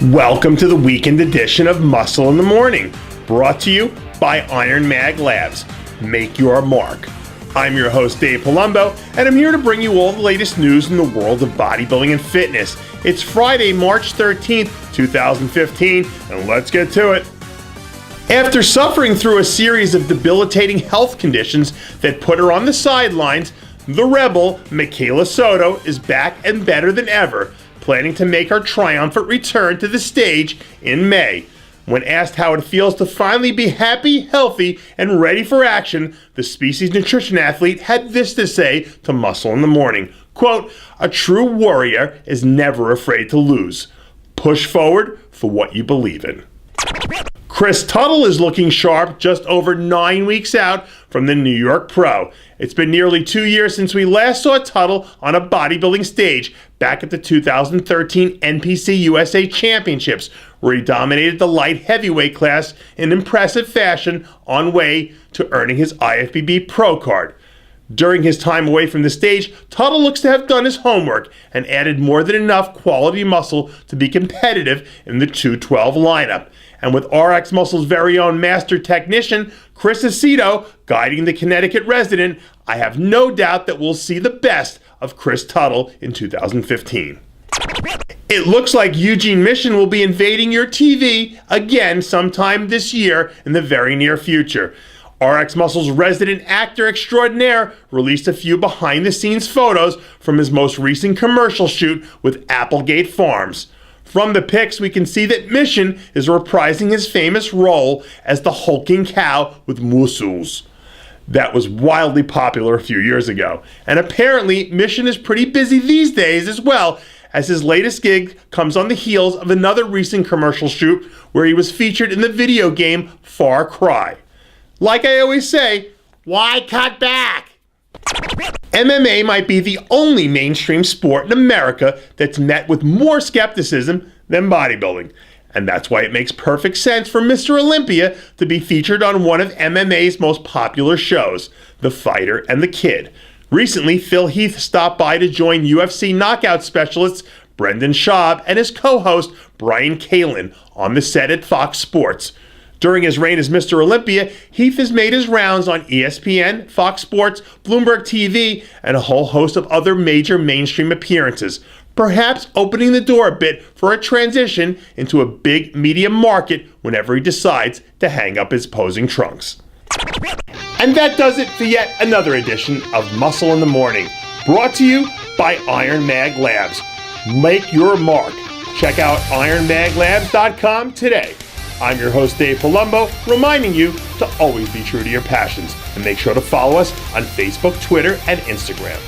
Welcome to the weekend edition of Muscle in the Morning, brought to you by Iron Mag Labs. Make your mark. I'm your host, Dave Palumbo, and I'm here to bring you all the latest news in the world of bodybuilding and fitness. It's Friday, March 13th, 2015, and let's get to it. After suffering through a series of debilitating health conditions that put her on the sidelines, the Rebel, Michaela Soto, is back and better than ever, planning to make her triumphant return to the stage in May. When asked how it feels to finally be happy, healthy, and ready for action, the Species Nutrition athlete had this to say to Muscle in the Morning. Quote, "A true warrior is never afraid to lose. Push forward for what you believe in." Chris Tuttle is looking sharp just over 9 weeks out from the New York Pro. It's been nearly 2 years since we last saw Tuttle on a bodybuilding stage back at the 2013 NPC USA Championships, where he dominated the light heavyweight class in impressive fashion on way to earning his IFBB Pro card. During his time away from the stage, Tuttle looks to have done his homework and added more than enough quality muscle to be competitive in the 212 lineup. And with RX Muscle's very own master technician, Chris Aceto, guiding the Connecticut resident, I have no doubt that we'll see the best of Chris Tuttle in 2015. It looks like Eugene Mission will be invading your TV again sometime this year in the very near future. RX Muscle's resident actor extraordinaire released a few behind-the-scenes photos from his most recent commercial shoot with Applegate Farms. From the pics, we can see that Mission is reprising his famous role as the hulking cow with muscles. That was wildly popular a few years ago. And apparently, Mission is pretty busy these days as well, as his latest gig comes on the heels of another recent commercial shoot where he was featured in the video game Far Cry. Like I always say, why cut back? MMA might be the only mainstream sport in America that's met with more skepticism than bodybuilding. And that's why it makes perfect sense for Mr. Olympia to be featured on one of MMA's most popular shows, The Fighter and the Kid. Recently, Phil Heath stopped by to join UFC knockout specialists Brendan Schaub and his co-host Brian Kalin on the set at Fox Sports. During his reign as Mr. Olympia, Heath has made his rounds on ESPN, Fox Sports, Bloomberg TV, and a whole host of other major mainstream appearances, perhaps opening the door a bit for a transition into a big media market whenever he decides to hang up his posing trunks. And that does it for yet another edition of Muscle in the Morning, brought to you by Iron Mag Labs. Make your mark. Check out ironmaglabs.com today. I'm your host, Dave Palumbo, reminding you to always be true to your passions and make sure to follow us on Facebook, Twitter, and Instagram.